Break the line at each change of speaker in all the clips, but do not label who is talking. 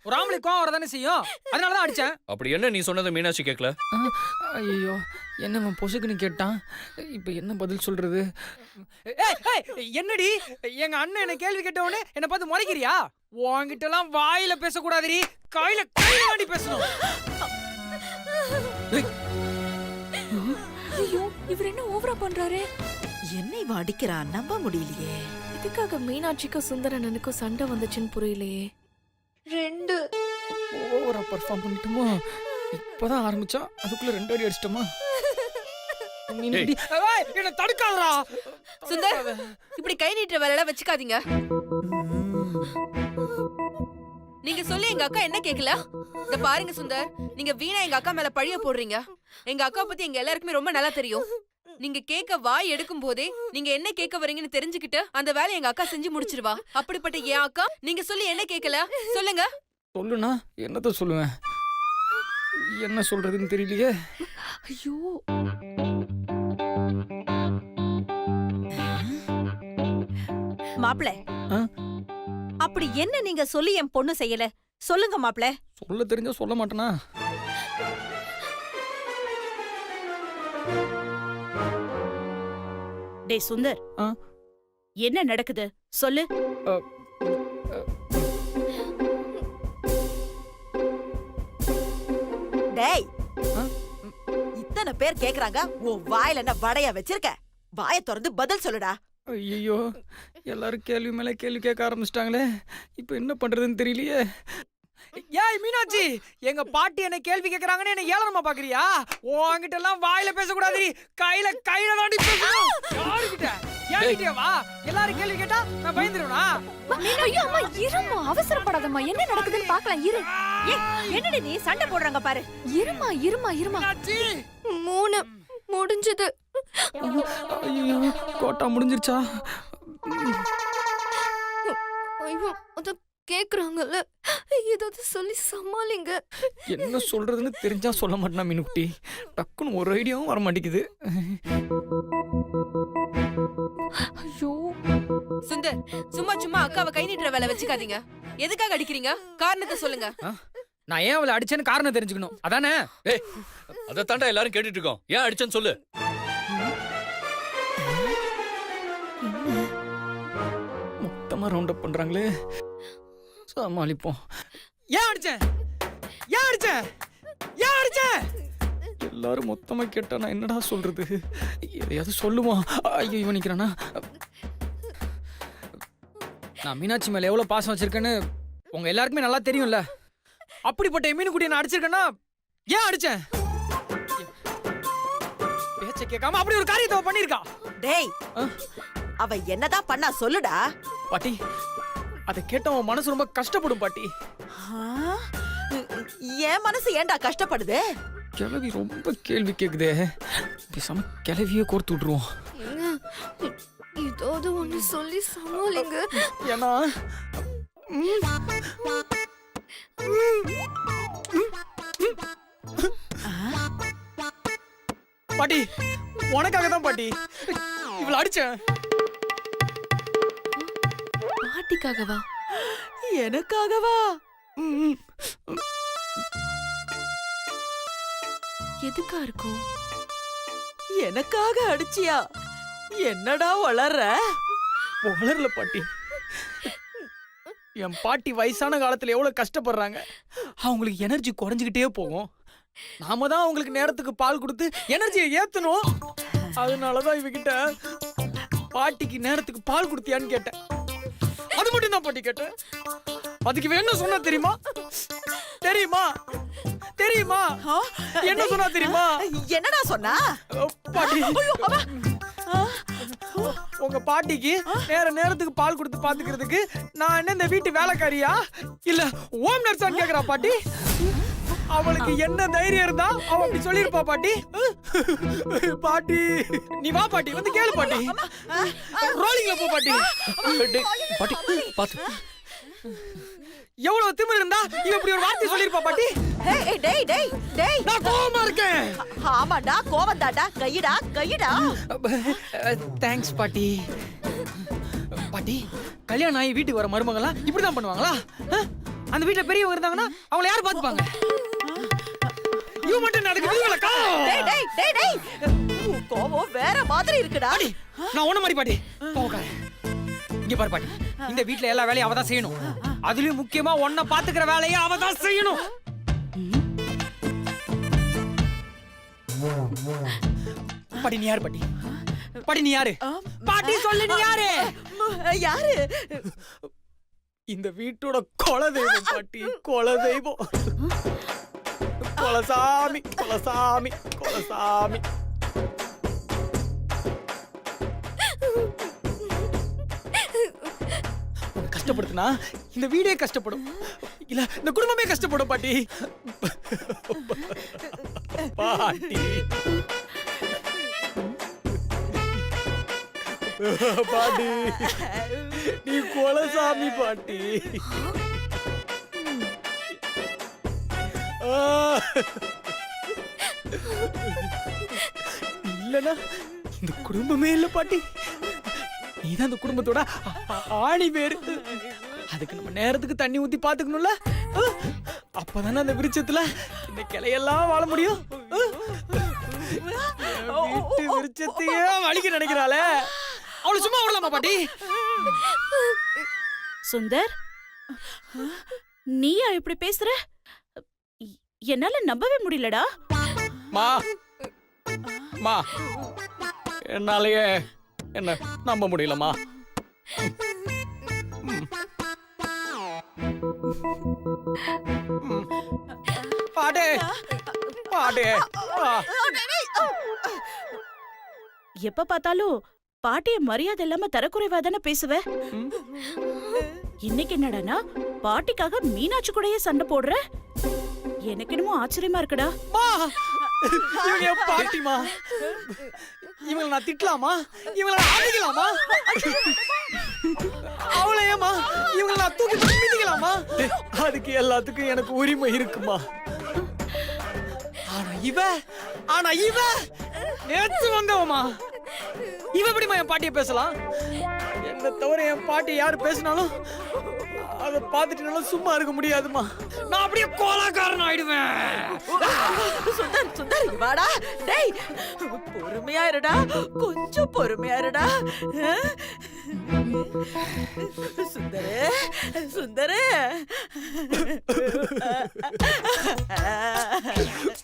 ஒரு ஆம்பளை கோவம் வரதானே செய்யும், அதனாலதான் அடிச்சேன்.
அப்படி என்ன நீ சொன்னதை மீனாட்சி கேட்கல?
ஐயோ, என்ன பொசுக்குன்னு கேட்டான், இப்ப என்ன பதில் சொல்றது? என்னடி எங்க அண்ணன் என்ன கேள்வி கேட்டவனே என்ன பார்த்து முறைக்கிறியா? உன்கிட்ட எல்லாம் வாயில பேசக்கூடாதுடி, கையில கையில பேசணும்.
ஐயோ, இவர் என்ன ஓவரா பண்றாரு?
என்னை இவன் அடிக்கிறான், நம்ப முடியலையே.
இதுக்காக மீனாட்சிக்கும் சுந்தரனனுக்கும் சண்டை வந்துச்சுன்னு புரியலையே. 2
ஓவரா பர்ஃபார்ம் பண்ணிட்டோமோ? இப்பதான் ஆரம்பிச்சா அதுக்குள்ள 2 அடி அடிச்சிட்டோமா? என்ன தடுக்காதடா
சுந்தர், இப்படி கை நீட்டுற வேலையெல்லாம் வச்சுக்காதீங்க. நீங்க சொல்லி எங்க அக்கா என்ன கேக்கல? இத பாருங்க சுந்தர், நீங்க வீணா எங்க அக்கா மேல பழிய போடுறீங்க. எங்க அக்கா பத்தி எங்க எல்லாருக்குமே ரொம்ப நல்லா தெரியும். நீங்க கேக்க வாய் எடுக்கும் போதே நீங்க என்ன கேட்க வரீங்கன்னு தெரிஞ்சுக்கிட்டு அந்த வேலையை எங்க அக்கா செஞ்சு முடிச்சிருவா. அப்படிப்பட்ட என் அக்கா நீங்க சொல்லி என்ன கேக்கல? சொல்லுங்க.
சொல்லுனா என்னத்த சொல்லுவேன், என்ன சொல்றதுன்னு தெரியலையே.
ஐயோ,
மாப்பிள, அப்படி என்ன நீங்க சொல்லி என் பொண்ணு செய்யல? சொல்லுங்க மாப்பிள.
சொல்ல தெரிஞ்சா சொல்ல மாட்டேனா?
டேய் சுந்தர், என்ன நடக்குது சொல்லு.
டேய், இத்தனை பேர் கேக்குறாங்க, உன் வாயில என்ன வடைய வச்சிருக்க? வாயை திறந்து பதில் சொல்லுடா.
ஐயோ, எல்லாரும் கேள்வி மேல கேள்வி கேட்க ஆரம்பிச்சிட்டாங்களே, இப்ப என்ன பண்றதுன்னு தெரியலையே. ஏய் மீனாட்சி, எங்க பாட்டி என்ன கேள்வி கேக்குறாங்கன்னு என்ன ஏளனமா பாக்குறியா? உன்கிட்ட எல்லாம் வாயில பேசக்கூடாது, கையில கையில தாண்டி பேசணும். யாருக்கிட்ட? என்கிட்டயா? வா, எல்லாரும் கேள்வி கேட்டா நான் பயந்துருவனா?
ஐயோ அம்மா, இருமா, அவசரப்படாதம்மா, என்ன நடக்குதுன்னு பார்க்கலாம், இரு.
என்னடி நீ சண்டை போடுறாங்க பாரு.
இருமா.
மீனாட்சி,
3 முடிஞ்சது.
ஐயோ, கோட்டா முடிஞ்சிருச்சா?
ஐயோ, அத கேக்குறாங்கல்ல, ஏதாவது சொல்லி சமாளிங்க.
என்ன சொல்றதுன்னு தெரிஞ்சா சொல்ல மாட்டேனா மீனுக்குட்டி? டக்குன்னு ஒரு ஐடியாவும் வர மாட்டேங்குது.
ஐயோ
சுந்தர், சும்மா சும்மா அக்காவை கை நீட்டுற வேலை வச்சுக்காதீங்க. எதுக்காக அடிக்கிறீங்க? காரணத்தை சொல்லுங்க.
நான் ஏன் அவளை அடிச்சேன்னு காரணம் தெரிஞ்சுக்கணும், அதானே?
ஏய், அதை தாண்டா எல்லாரும் கேட்டுட்டு இருக்கோம். ஏன் அடிச்சேன்னு சொல்லு.
மொத்தமா ரவுண்ட் அப் பண்றாங்களே, சமாளிப்போம். ஏன் அடிச்சேன்? ஏன் அடிச்சேன்? ஏன் அடிச்சேன்? எல்லாரும் மொத்தமா கேட்டா நான் என்னடா சொல்றது? எதையாவது சொல்லுவான். ஐயோ, இவன் நிக்கிறானா? நான் மீனாட்சி மேல எவ்வளவு பாசம் வச்சிருக்கேன்னு உங்க எல்லாருக்குமே நல்லா தெரியும்ல. அப்படிப்பட்ட மீனுக்குட்டியை நான் அடிச்சிருக்கேன்னா ஏன் அடிச்சேன்? பேச்ச கேட்காம அப்படி ஒரு காரியத்தை பண்ணிருக்கா.
டேய், அவ என்னதான் பண்ணா சொல்லுடா.
பாட்டி, அதை கேட்ட உன் மனசு ரொம்ப கஷ்டப்படும் பாட்டி.
என் மனசு ஏன்டா கஷ்டப்படுது?
கிளவி ரொம்ப கேள்வி கேக்குதே, பேசாம கிளவியே கோர்த்து விட்டுருவோம்.
ஏதாவது ஒண்ணு சொல்லி சமாளிங்க.
ஏன்னா பாட்டி, உனக்காக தான் பாட்டி இவள அடிச்சேன்.
பாட்டிக்காகவா?
எனக்காகவா?
எதுக்கா இருக்கும்?
எனக்காக அடிச்சியா? என்னடா வளர்ற?
வளரல பாட்டி. என் பாட்டி வயசான காலத்துல எவ்வளவு கஷ்டப்படுறாங்க, அவங்களுக்கு எனர்ஜி குறைஞ்சுக்கிட்டே போகும். நாம தான் அவங்களுக்கு நேரத்துக்கு பால் கொடுத்து எனர்ஜியை ஏத்தணும். அதனாலதான் இவகிட்ட பாட்டிக்கு நேரத்துக்கு பால் கொடுத்தியான்னு கேட்டேன். அது மட்டும் தான் பாட்டி கேட்டேன். அதுக்கு வேணும் சொன்னா தெரியுமா? தெரியுமா? தெரியுமா? என்ன சொன்னா தெரியுமா?
என்னடா சொன்னா?
பாட்டி, உங்க பாட்டிக்கு நேரத்துக்கு பால் கொடுத்து பாத்துக்கிறதுக்கு நான் என்ன இந்த வீட்டு வேலைக்காரியா இல்ல ஹோம் நர்ஸான்னு கேக்குறா பாட்டி. அவளுக்கு என்ன தைரியம் இருந்தா அவ அப்படி சொல்லிருப்பா பாட்டி. பாட்டி, நீ வா பாட்டி, வந்து கேளு பாட்டி. ரோலிங்ல போ பாட்டி.
பாட்டி பாத்து.
எவ்வளவு திமிரு இருந்தா இவ இப்படி ஒரு வார்த்தை சொல்லிருப்பா பாட்டி.
டேய் டேய் டேய் டேய்,
நான் கோவமா இருக்கேன்.
ஆமாடா, கோவம்தாடா. கையிடா கையிடா.
தேங்க்ஸ் பாட்டி. பாட்டி, கல்யாணம் ஆகி வீட்டுக்கு வர மருமகளா இப்படிதான் பண்ணுவாங்களா? அந்த வீட்டுல பெரியவங்க இருந்தாங்கன்னா அவங்கள யாரு பாத்துப்பாங்க? யூ மட்டும் நடக்குது விளக்கா.
டேய் டேய் டேய் டேய் உன் கோவம் வேற மாதிரி இருக்குடா.
பாட்டி நான் ஒண்ணு மாதிரி பாட்டி போகாத. இங்க பாரு பாட்டி, இந்த வீட்ல எல்லா வேலையும் அவ தான் செய்யணும். அதுலயும் முக்கியமா உன்னை பாத்துக்கிற வேலையை அவ தான் செய்யணும். பாட்டி நீ யாரு? பாட்டி பாட்டி நீ யாரு? பாட்டி சொல்லு நீ யாரு?
யாரு?
இந்த வீட்டோட குலதெய்வம் பாட்டி, குலதெய்வம். குலசாமி குலசாமி குலசாமி. கஷ்டப்படுத்துனா இந்த வீடே கஷ்டப்படும், இல்ல இந்த குடும்பமே கஷ்டப்படும் பாட்டி. பாட்டி பாட்டி நீ குலசாமி பாட்டி. இல்லனா இந்த குடும்பமே இல்ல பாட்டி. நீதான் இந்த குடும்பத்தோட ஆணி பேரு. அதுக்கு நம்ம நேரத்துக்கு தண்ணி ஊத்தி பாத்துக்கணும்ல. அப்பதானே அந்த விருட்சத்துல இந்த கிளையெல்லாம் வாழ முடியும். வீட்டு விருட்சத்தையே வலிக்க நினைக்கிறாளே, அவளை சும்மா விடலாமா பாட்டி?
சுந்தர், நீயா இப்படி பேசுற? என்னால நம்பவே முடியலடா.
மா மா என்னாலயே என்ன நம்ப முடியலமா. பாட்டே பாட்டே.
எப்ப பார்த்தாலும் பாட்டிய மரியாதை இல்லாம தரக்குறைவா தானே பேசுவ. இன்னைக்கு என்னடானா பாட்டிக்காக மீனாட்சி கூடயே சண்டை போடுற? எனக்கு என்னமோ ஆச்சரியமா இருக்குடா.
இவங்க என் பாட்டிமா. இவங்களை நான் திட்டலாமா? இவங்களை நான் அடிக்கலாமா? அவளை ஏமா இவங்களை நான் தூக்கி மிதிக்கலாமா? அதுக்கு எல்லாத்துக்கும் எனக்கு உரிமை இருக்குமா? ஆனா இவ நேத்து வந்தவமா. இவ எப்படிமா என் பாட்டிய பேசலாம்? என்ன தவிர என் பாட்டி யாரு பேசினாலும் அதை பார்த்துட்டு சும்மா இருக்க முடியாதுமா. நான் அப்படியே கோலாக்காரன் ஆயிடுவேன்.
சுந்தர் சுந்தர் வாடா. டேய் பொறுமையா இருடா, கொஞ்சம் பொறுமையா இருடா. சுந்தரே சுந்தரே.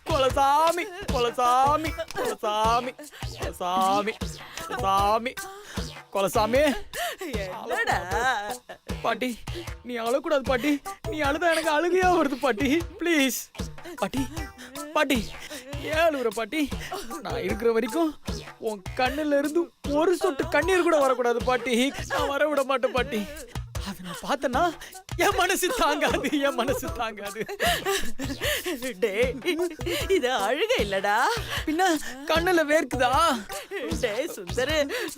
கொலசாமி கொலசாமி கொலசாமி கொலசாமி கொலசாமி கொலசாமி.
என்னடா
பாட்டி நீ அழக்கூடாது பாட்டி. நீ அழுதா எனக்கு அழுகையா வருது பாட்டி. ப்ளீஸ் பாட்டி பாட்டி ஏன் அழுகுற பாட்டி? நான் இருக்கிற வரைக்கும் உன் கண்ணுல இருந்து ஒரு சொட்டு கண்ணீர் கூட வரக்கூடாது பாட்டி. நான் வர விட மாட்டேன் பாட்டி. அது நான் பார்த்தேன்னா என் மனசு தாங்காது, என் மனசு தாங்காது.
டேய் இது அழுக இல்லடா,
பின்ன கண்ணுல வேர்க்குதா?
டேய் சுந்தர்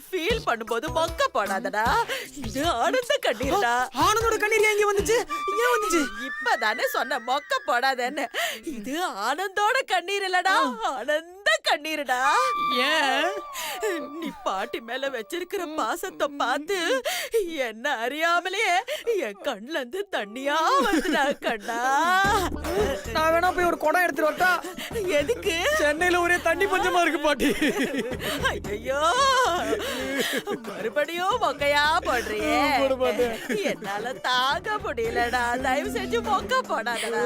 ஃபீல் பண்ணும்போது மொக்க போடாதடா. இது ஆனந்த கண்ணீர்டா.
ஆனந்தோட கண்ணீர் எங்க வந்துச்சு? இங்க வந்துச்சு.
இப்பதானே சொன்ன மொக்க போடாதேன்னு. இது ஆனந்தோட கண்ணீர் இல்லடா, ஆனந்த கண்ணீர்டா.
ஏன்?
நீ பாட்டி மேல வச்சிருக்கிற பாசத்தை பார்த்து என்ன அறியாமலே என் கண்ணுல இருந்து தண்ணியா வருதுடா கண்ணா.
நான் வேணா போய் ஒரு குடம் எடுத்துட்டு வரட்டா?
எதுக்கு?
சென்னையில ஒரே தண்ணி பஞ்சமா இருக்கு பாட்டி.
ஐயோ மறுபடியும் மொக்கையா போடுறியே.
போட மாட்டேன்.
என்னால தாங்க முடியலடா, தயவு செஞ்சு மொக்க போடாதடா.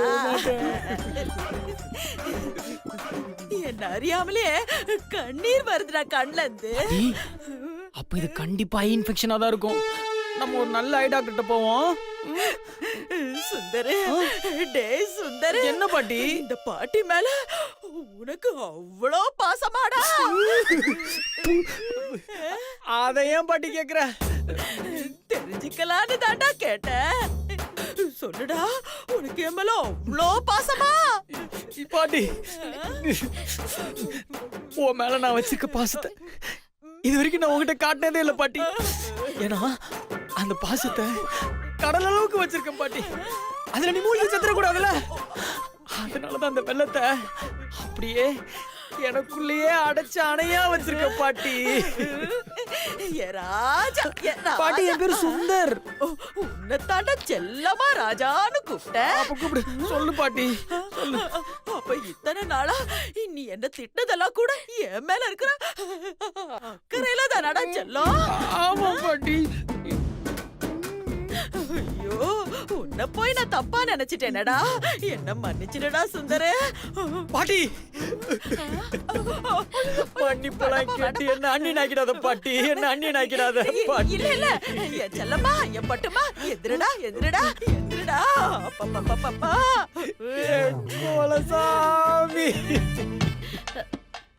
என்ன அறியாமலே கண்ணீர் வருதுடா கண்ணுல இருந்து.
அப்ப இது கண்டிப்பா இன்ஃபெக்ஷனா தான் இருக்கும். நம்ம ஒரு நல்ல ஐ டாக்டர் கிட்ட போவோம்.
சுந்தரு டேய் சுந்தரு.
என்ன பாட்டி?
இந்த பாட்டி மேல உனக்கு அவ்வளோ பாசமாடா?
அத ஏன் பாட்டி கேக்குற?
தெரிஞ்சுக்கலான்னு தாண்டா கேட்டேன். சொல்லுடா, உனக்கு என் மேல அவ்வளோ பாசமா?
பாட்டி உன் மேல நான் வச்சிருக்க பாசத்தை இது வரைக்கும் நான் உங்ககிட்ட காட்டினதே இல்ல பாட்டி. ஏன்னா அந்த பாசத்தை கடல் அளவுக்கு வச்சிருக்கேன் பாட்டி. அதுல நீ மூழ்கி செத்துறக்கூடாதுல்ல. அதனாலதான் அந்த வெள்ளத்தை அப்படியே எனக்குள்ளேயே அடைச்சு அணையா வச்சிருக்க பாட்டி.
ஏ ராஜா
பாட்டி என் பேரு சுந்தர்.
உன்னைத்தாண்ட செல்லமா ராஜான்னு கூப்பிட்டேன்.
அப்ப கூப்பிடு. சொல்லு பாட்டி சொல்லு.
அப்ப இத்தனை நாளா நீ என்ன திட்டதெல்லாம் கூட என் மேல இருக்கிற அக்கறையில தானடா செல்லம்.
ஆமா பாட்டி.
ஐயோ, உன்னை போய் நான் தப்பா நினைச்சிட்டேனடா. என்ன மன்னிச்சிடுடா சுந்தரே.
பாட்டி மன்னிப்பெல்லாம் கேட்டு என்ன அண்ணன் ஆக்கிடாத பாட்டி. என்ன அண்ணன் ஆக்கிடாத பாட்டி.
இல்ல இல்ல என் செல்லம்மா, என் பட்டுமா, எந்திரடா எந்திரடா எந்திரடா. அப்பப்பப்பப்பா.
கோலசாமி.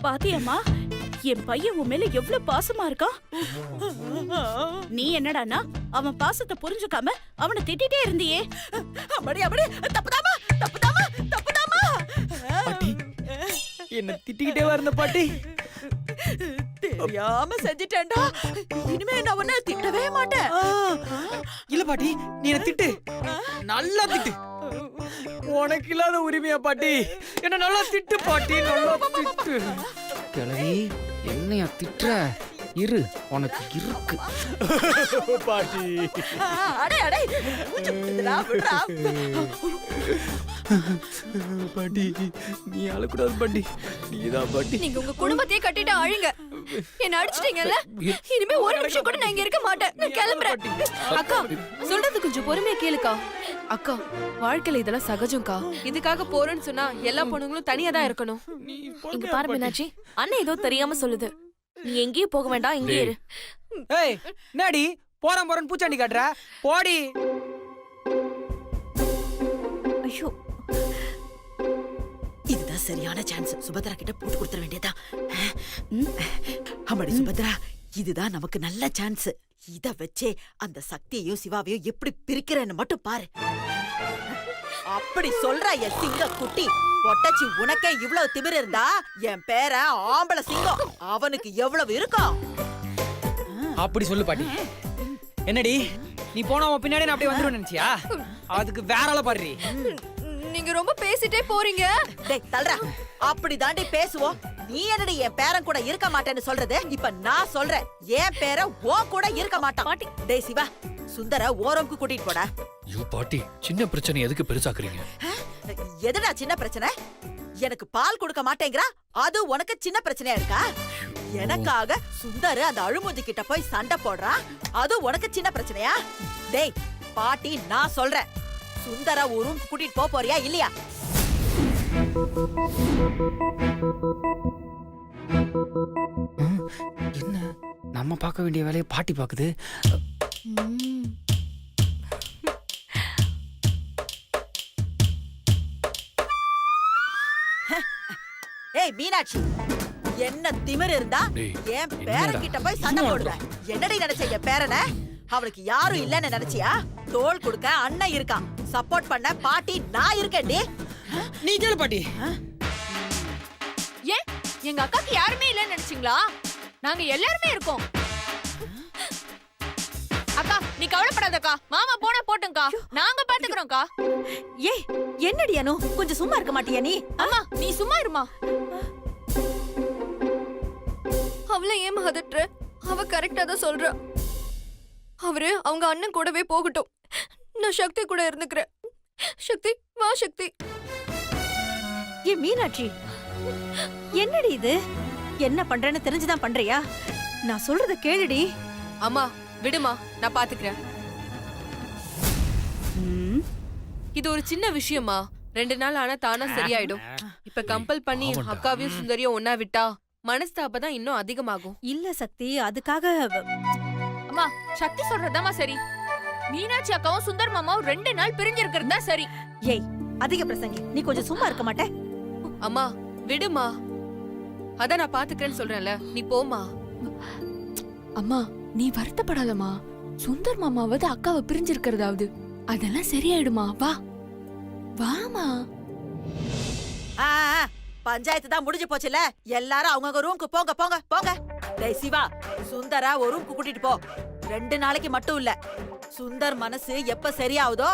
பாத்தியம்மா, என் பையன் உன் மேல எவ்வளவு பாசமா இருக்கான். நீ என்னடானா அவன் பாசத்தை புரிஞ்சுக்காம அவனை திட்டிட்டே இருந்தியே.
அப்படி அப்படி தப்புதாமா தப்புதாமா தப்புதாமா.
பாட்டி என்ன திட்டிக்கிட்டே இருந்த பாட்டி.
தெரியாம செஞ்சிட்டேன்டா. இனிமே நான் உன்னை திட்டவே மாட்டேன்.
இல்ல பாட்டி, நீ என்ன திட்டு, நல்லா திட்டு. உனக்கு இல்லாத உரிமையா பாட்டி? என்ன நல்லா திட்டு பாட்டி, நல்லா திட்டு.
கிழவி என்னையா திட்டுற? இரு, உனக்கு இருக்கு.
பாட்டி
அடே அடே மூச்சு விடுடா விடுடா.
பாட்டி நீ அழக்கூடாது பாட்டி. நீதான் பாட்டி.
நீங்க உங்க குடும்பத்தையே கட்டிட்டு அழுங்க. என்ன அடிச்சிட்டீங்கல்ல, இனிமே ஒரு நிமிஷம் கூட நான் இங்க இருக்க மாட்டேன். நான் கிளம்புறேன்.
அக்கா சொல்றது கொஞ்சம் பொறுமையா கேளுக்கா. அக்கா, வாழ்க்கையில இதெல்லாம் சகஜம்க்கா. இதுக்காக போறேன்னு சொன்னா எல்லா பொண்ணுங்களும் தனியா தான் இருக்கணும்.
இங்க பாரு மீனாட்சி, அண்ணன் ஏதோ தெரியாம சொல்லுது. நீ எங்கேயும் போக வேண்டாம், இங்கே இரு.
ஏய் என்னடி போறேன்னு பூச்சாண்டி காட்டுற? போடி.
ஐயோ,
இதுதான் சரியான சான்ஸ். சுபத்ரா கிட்ட போட்டு கொடுத்துற வேண்டியதா. அம்மாடி சுபத்ரா, இதுதான் நமக்கு நல்ல சான்ஸ். இத வச்சே அந்த சக்தியையும் சிவாவையும் எப்படி பிரிக்கிறேன்னு மட்டும் பாரு. அப்படி சொல்றா என் சிங்க குட்டி. பொட்டச்சி, உனக்கே இவ்வளவு திமிரு இருந்தா என் பேரன் ஆம்பளை சிங்கம் அவனுக்கு எவ்வளவு இருக்கும்?
அப்படி சொல்லு பாட்டி. என்னடி நீ போன பின்னாடி நான் அப்படியே வந்துருவேன் நினைச்சியா? அதுக்கு வேற ஆள பாரு.
நீங்க ரொம்ப பேசிட்டே போறீங்க.
டேய் தல்றா, அப்படி தாண்டி பேசுவோம். நீ என்னடி என் பேரன் கூட இருக்க மாட்டேன்னு சொல்றது? இப்ப நான் சொல்றேன், என் பேரன் ஓ கூட இருக்க மாட்டான். டேய் சிவா, சுந்தர ஓரம்க்கு கூட்டிட்டு போடா.
ஐயோ பாட்டி, சின்ன பிரச்சனை எதுக்கு பெருசாக்குறீங்க?
எதுடா சின்ன பிரச்சனை? எனக்கு பால் கொடுக்க மாட்டேங்கிறா, அது உனக்கு சின்ன பிரச்சனையா இருக்கா? எனக்காக சுந்தர் அந்த அழுமுதி கிட்ட போய் சண்டை போடுறான், அது உனக்கு சின்ன பிரச்சனையா? டேய் பாட்டி, நான் சொல்றேன், சுந்தர ஒரு ரூம் கூட்டிட்டு போறியா இல்லையா?
என்ன நம்ம பார்க்க வேண்டிய வேலையை பாட்டி பாக்குது.
ஏய் மீனாட்சி, என்ன திமிரு இருந்தா
டேய்,
என் பேரன் கிட்ட போய் சண்டை போடுவேன். என்னடி நினைச்ச என் பேரனை? அவளுக்கு யாரும் இல்லன்னு நினைச்சியா? தோள் கொடுக்க அண்ணன் இருக்கான், சப்போர்ட் பண்ண பாட்டி நான் இருக்கேன்டி.
நீ கேளு பாட்டி.
ஏன் எங்க அக்காக்கு யாருமே இல்லன்னு நினைச்சீங்களா? நாங்க எல்லாருமே இருக்கோம். அக்கா நீ கவலைப்படாதக்கா, மாமா போனா போட்டுங்கக்கா, நாங்க பாத்துக்கிறோம்க்கா.
ஏய் என்னடி அனு, கொஞ்சம் சும்மா இருக்க மாட்டியா நீ?
அம்மா நீ சும்மா இருமா. அவளை ஏன் அதட்டுற? அவ கரெக்டா தான் சொல்றா. அவரு அவங்க அண்ணன் கூடவே போகட்டும், நான் சக்தி கூட இருந்துக்கிறேன். சக்தி வா சக்தி.
ஏ மீனாட்சி, என்னடி இது? என்ன பண்றேன்னு தெரிஞ்சுதான் பண்றியா? நான் சொல்றத கேளுடி.
அம்மா விடுமா, நான் பாத்துக்கிறேன். இது ஒரு சின்ன விஷயமா, 2 நாள் ஆனா தானா சரியாயிடும். இப்ப கம்பல் பண்ணி அக்காவையும் சுந்தரியும் ஒன்னா விட்டா மனஸ்தாபம் தான் இன்னும் அதிகமாகும்.
இல்ல சக்தி, அதுக்காக
அம்மா சக்தி சொல்றதாமா சரி. மீனாட்சி அக்காவும் சுந்தர் மாமாவும் 2 நாள் பிரிஞ்சிருக்கிறது தான் சரி.
ஏய் அதிக பிரசங்கி, நீ கொஞ்சம் சும்மா இருக்க மாட்டே?
அம்மா விடுமா, அதான் நான் பாத்துக்கிறேன்னு சொல்றேன்ல, நீ போமா.
அம்மா நீ வருத்தப்படாதம்மா. சுந்தர் மாமாவது அக்காவை பிரிஞ்சிருக்கிறதாவது அதெல்லாம் சரியாயிடுமா. வா வாமா.
பஞ்சாயத்து தான் முடிஞ்சு போச்சுல, எல்லாரும் அவங்க ரூமுக்கு போங்க போங்க போங்க. டேய் சிவா, சுந்தரா ஒரு ரூமுக்கு கூட்டிட்டு போ. 2 நாளைக்கு மட்டும் இல்ல, சுந்தர் மனசு எப்ப சரியாவுதோ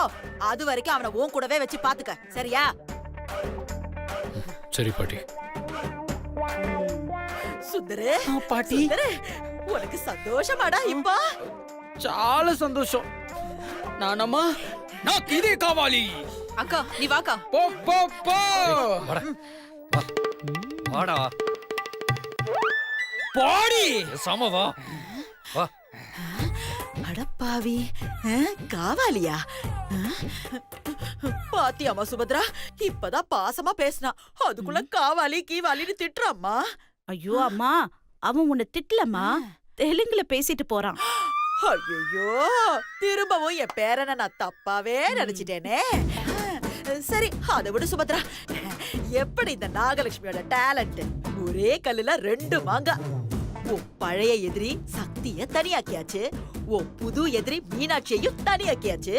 அது வரைக்கும் அவனை உன் கூடவே வச்சு பாத்துக்க, சரியா?
சரி பாட்டி.
சுந்தரு
பாட்டி
சுந்தரு, உனக்கு சந்தோஷமாடா இப்போ?
చాలా సంతోషం నానమ్మా నాకు ఇదే కావాలి
அக்கா நீ வாக்கா.
పో పో పో
வாடா வா வாடா
போடி
சாம வா வா
அடப்பாவி, காவாலியா? பாத்தியாமா சுபத்ரா, இப்பதான் பாசமா பேசினா, அதுக்குள்ள காவாலி கீவாலின்னு திட்டுறாம்மா.
ஐயோ அம்மா, அவன் உன்னை திட்டலம்மா, தெலுங்குல பேசிட்டு போறான்.
ஐயோ, திரும்பவும் என் பேரனை நான் தப்பாவே நினைச்சிட்டேனே. சரி, அதை விடு சுபத்ரா. எப்படி இந்த நாகலட்சுமியோட டேலண்ட்? ஒரே கல்லுல 2 மாங்காய். உன் பழைய எதிரி சக்திய தனியாக்கியாச்சு, உன் புது எதிரி மீனாட்சியையும் தனியாக்கியாச்சு.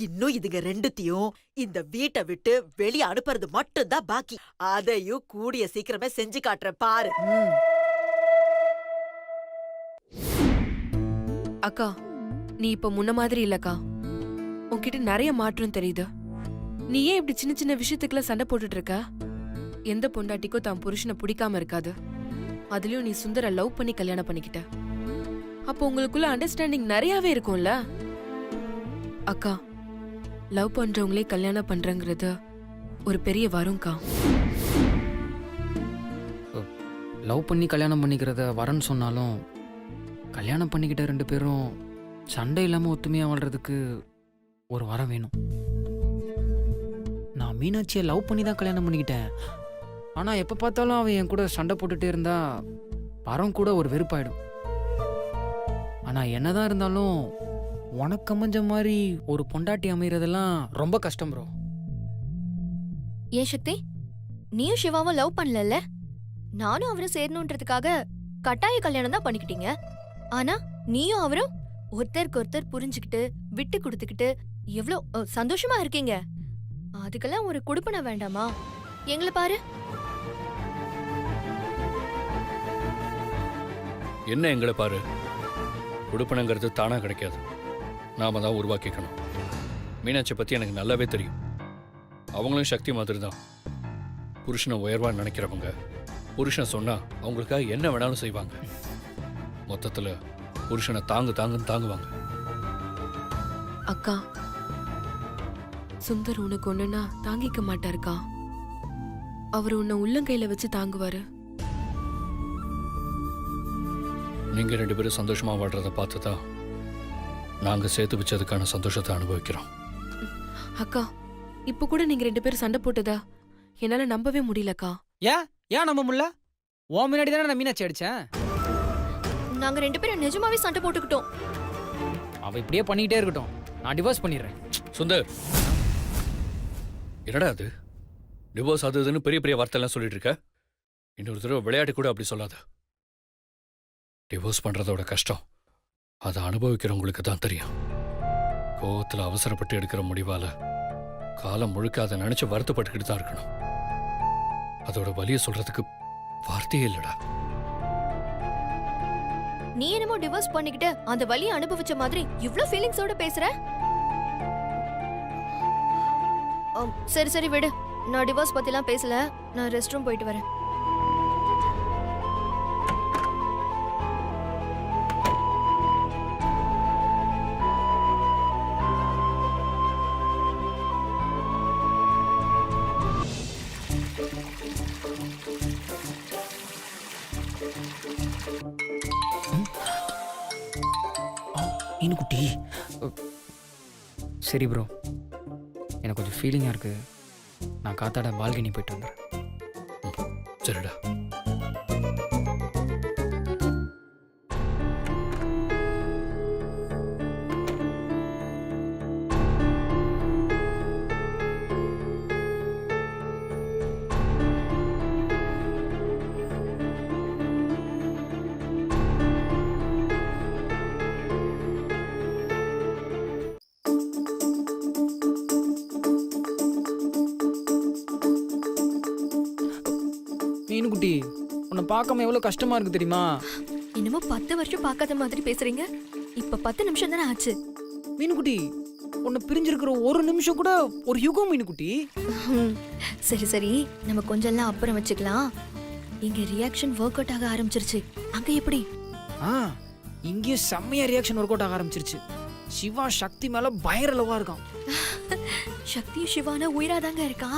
இன்னும் இதுங்க 2த்தையும் இந்த வீட்டை விட்டு வெளியே அனுப்புறது மட்டும்தான் பாக்கி. அதையும் கூடிய சீக்கிரமே செஞ்சு காட்டுறேன் பாரு.
அக்கா நீ இப்ப முன்ன மாதிரி இல்லக்கா. உன்கிட்ட நிறைய மாற்றம் தெரியுது. நீ ஏன் இப்படி சின்ன சின்ன விஷயத்துக்குள்ள சண்டை போட்டுட்டு இருக்க? எந்த பொண்டாட்டிக்கும் தான் புருஷனை பிடிக்காம இருக்காது. அதுலயும் நீ சுந்தர லவ் பண்ணி கல்யாணம் பண்ணிக்கிட்ட. அப்போ உங்களுக்குள்ள அண்டர்ஸ்டாண்டிங் நிறையவே இருக்கும்ல. அக்கா, லவ் பண்றவங்களே கல்யாணம் பண்றங்கிறது ஒரு பெரிய வரும்க்கா.
லவ் பண்ணி கல்யாணம் பண்ணிக்கிறத வரன்னு சொன்னாலும் கல்யாணம் பண்ணிக்கிட்ட 2 பேரும் சண்டை இல்லாமல் ஒத்துமையாக வாழ்றதுக்கு ஒரு வரம் வேணும். நான் மீனாட்சியை லவ் பண்ணி தான் கல்யாணம் பண்ணிக்கிட்டேன். ஆனால் எப்போ பார்த்தாலும் அவன் என் கூட சண்டை போட்டுகிட்டே இருந்தா வரம் கூட ஒரு வெறுப்பாயிடும். ஆனால் என்னதான் இருந்தாலும் உனக்கு அமைஞ்ச மாதிரி ஒரு பொண்டாட்டி அமைகிறதெல்லாம் ரொம்ப கஷ்டம் ப்ரோ.
ஏன் சக்தி, நீயும் சிவாவும் லவ் பண்ணல? நானும் அவரும் சேரணுன்றதுக்காக கட்டாய கல்யாணம் தான் பண்ணிக்கிட்டீங்க. ஆனா நீயும் அவரும் ஒருத்தருக்கு ஒருத்தர் புரிஞ்சுக்கிட்டு விட்டு கொடுத்துக்கிட்டு எவ்வளவு சந்தோஷமா இருக்கீங்க. அதுக்கெல்லாம் ஒரு குடுப்பனை வேண்டாமா? எங்களை பாரு.
என்ன எங்களை பாரு, கொடுப்பனங்கிறது தானா கிடைக்காது, நாம தான் உருவாக்கிக்கணும். மீனாட்சி பத்தி எனக்கு நல்லாவே தெரியும். அவங்களும் சக்தி மாதிரி தான். புருஷனை உயர்வா நினைக்கிறவங்க, புருஷன் சொன்னா அவங்களுக்காக என்ன வேணாலும் செய்வாங்க. மொத்தத்துல புருஷனை தாங்குன்னு தாங்குவாங்க.
அக்கா, சுந்தர் உனக்கு ஒண்ணுன்னா தாங்கிக்க மாட்டாருக்கா. அவர் உன்னை உள்ளங்கையில வச்சு தாங்குவாரு.
நீங்க 2 பேரும் சந்தோஷமா வாழ்றத பார்த்துதான் நாங்க சேர்த்து வச்சதுக்கான சந்தோஷத்தை அனுபவிக்கிறோம்.
அக்கா, இப்ப கூட நீங்க 2 பேரும் சண்டை போட்டதா என்னால நம்பவே முடியலக்கா.
ஏன் நம்ப முடியல? உன் முன்னாடி தானே நான் மீனாட்சி அடிச்சேன்.
நாங்க 2 பேரும் நிஜமாவே சண்டை போட்டுக்கிட்டோம்.
அவள் இப்படியே பண்ணிக்கிட்டே இருக்கட்டும், நான் டிவோர்ஸ் பண்ணிடுறேன்.
சுந்தர், என்னடா அது? டிவோர்ஸ் அது இதுன்னு பெரிய பெரிய வார்த்தைலாம் சொல்லிட்டு இருக்க. இன்னொரு தடவை விளையாட்டு கூட அப்படி சொல்லாத. டிவோர்ஸ் பண்றதோட கஷ்டம் அதை அனுபவிக்கிறவங்களுக்கு தான் தெரியும். கோவத்துல அவசரப்பட்டு எடுக்கிற முடிவால காலம் முழுக்க அதை நினைச்சு வருத்தப்பட்டுக்கிட்டு தான் இருக்கணும். அதோட வலியை சொல்றதுக்கு வார்த்தையே இல்லடா.
நீ என்னமோ டிவோர்ஸ் பண்ணிக்கிட்டு அந்த வலியை அனுபவிச்ச மாதிரி இவ்ளோ ஃபீலிங்ஸோட பேசுற. சரி சரி விடு, நான் டிவோர்ஸ் பத்திலாம் பேசல. நான் ரெஸ்ட் ரூம் போயிட்டு வரேன்.
மீனுக்குட்டி, சரி ப்ரோ, எனக்கு கொஞ்சம் ஃபீலிங்காக இருக்குது. நான் காத்தாட பால்கனி போயிட்டு வந்துடுறேன்.
சரிடா.
மீனுக்குட்டி, உன்னை பார்க்காம எவ்வளோ கஷ்டமாக இருக்குது தெரியுமா?
என்னமோ 10 வருஷம் பார்க்காத மாதிரி பேசுறீங்க. இப்ப 10 நிமிஷம் தானே ஆச்சு.
மீனுக்குட்டி, உன்னை பிரிஞ்சிருக்கிற ஒரு நிமிஷம் கூட ஒரு யுகம் மீனுக்குட்டி.
சரி சரி, நம்ம கொஞ்சம்லாம் அப்புறம் வச்சுக்கலாம். இங்க ரியாக்ஷன் ஒர்க் அவுட் ஆக ஆரம்பிச்சிருச்சு. அங்க எப்படி?
இங்கேயும் செம்மையா ரியாக்ஷன் ஒர்க் அவுட் ஆக ஆரம்பிச்சிருச்சு. சிவா சக்தி மேல பயங்கர லவா இருக்கான்.
சக்தியும் சிவானா உயிராதாங்க இருக்கா.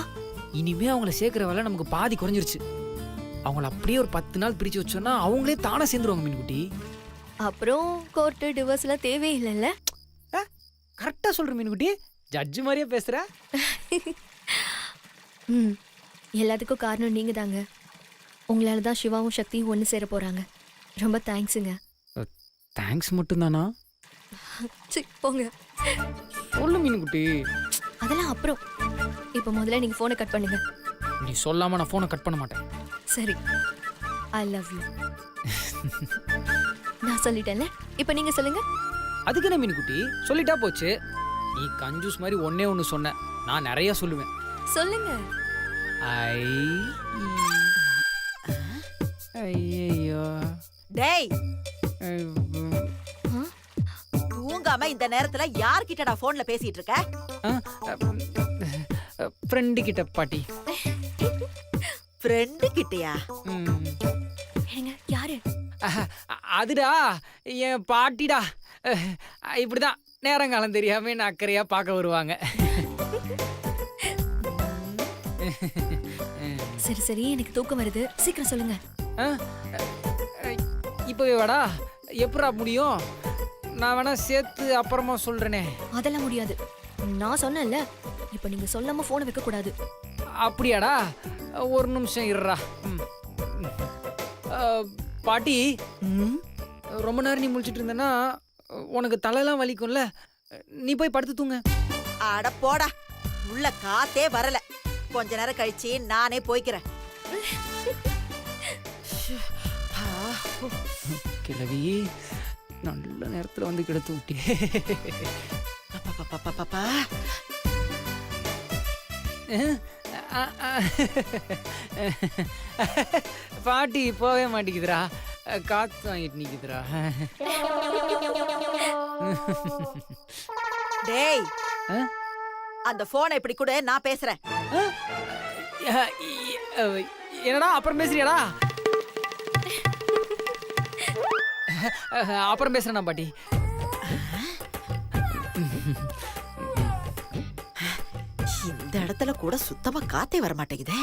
இனிமே அவங்கள சேர்க்கிற வேலை நமக்கு பாதி குறைஞ்சிருச்சு. அவங்கள அப்படியே ஒரு 10 நாள் பிரிச்சு வச்சோம்னா அவங்களே தானே சேர்ந்துருவாங்க மீன்குட்டி.
அப்புறம் கோர்ட்டு டிவோர்ஸ்லாம் தேவையில்லைல்ல.
கரெக்டா சொல்ற மீன்குட்டி, ஜட்ஜு மாதிரியே பேசுற.
ம், எல்லாத்துக்கும் காரணம் நீங்க தாங்க. உங்களால தான் சிவாவும் சக்தியும் ஒன்று சேர போறாங்க. ரொம்ப தேங்க்ஸுங்க.
தேங்க்ஸ் மட்டும்தானா?
சி போங்க.
சொல்லு மீன்குட்டி.
அதெல்லாம் அப்புறம். இப்போ முதல்ல நீங்க ஃபோனை கட் பண்ணுங்க.
நீ சொல்லாம நான் போனை கட் பண்ண மாட்டேன்.
சரி, ஐ லவ் யூ. நான் சொல்லிட்டேன்ல, இப்போ நீங்க சொல்லுங்க.
அதுக்கு என்ன மீன்குட்டி, சொல்லிட்டா போச்சு. நீ கஞ்சூஸ் மாதிரி ஒன்னே ஒன்று சொன்ன, நான் நிறைய சொல்லுவேன்.
சொல்லுங்க.
ஐயோ
டேய், தூங்காம இந்த நேரத்துல யார்கிட்டடா போன்ல பேசிட்டு இருக்க?
ஃப்ரெண்டு கிட்ட பாட்டி.
ஃப்ரெண்டு கிட்டயா?
ஏங்க யாரு?
அதுடா என் பாட்டிடா. இப்படிதான் நேரங்காலம் தெரியாம என்ன அக்கறையா பார்க்க வருவாங்க.
சரி சரி, எனக்கு தூக்கம் வருது, சீக்கிரம் சொல்லுங்க.
இப்பவே வாடா. எப்படா முடியும்? நான் வேணா சேர்த்து அப்புறமா சொல்றேனே.
அதெல்லாம் முடியாது. நான் சொன்னேன்ல, இப்போ நீங்க சொல்லாம போனை வைக்க கூடாது.
அப்படியாடா? ஒரு நிமிஷம் இருடா. பாட்டி, ரொம்ப நேரம் நீ முழிச்சிட்டு இருந்தனா உனக்கு தலையெல்லாம் வலிக்கும்ல, நீ போய் படுத்து தூங்க.
அட போடா, உள்ள காத்தே வரல. கொஞ்ச நேரம் கழிச்சு நானே போய்க்கிறேன்.
கிழவி, நல்ல நேரத்துல வந்து கிடத்து விட்டியே.
அப்பப்பப்பப்பப்பா.
பாட்டி போவே மாட்டேங்குதுடா, காத்து வாங்கிட்டு நிக்குதுடா.
டேய், அந்த போனை இப்படி கூட நான் பேசுறேன்.
என்னடா அப்புறம் பேசுறியாடா? அப்புறம் பேசுறேன் பாட்டி.
இந்த இடத்துல கூட சுத்தமா காத்தே வர மாட்டேங்குதே.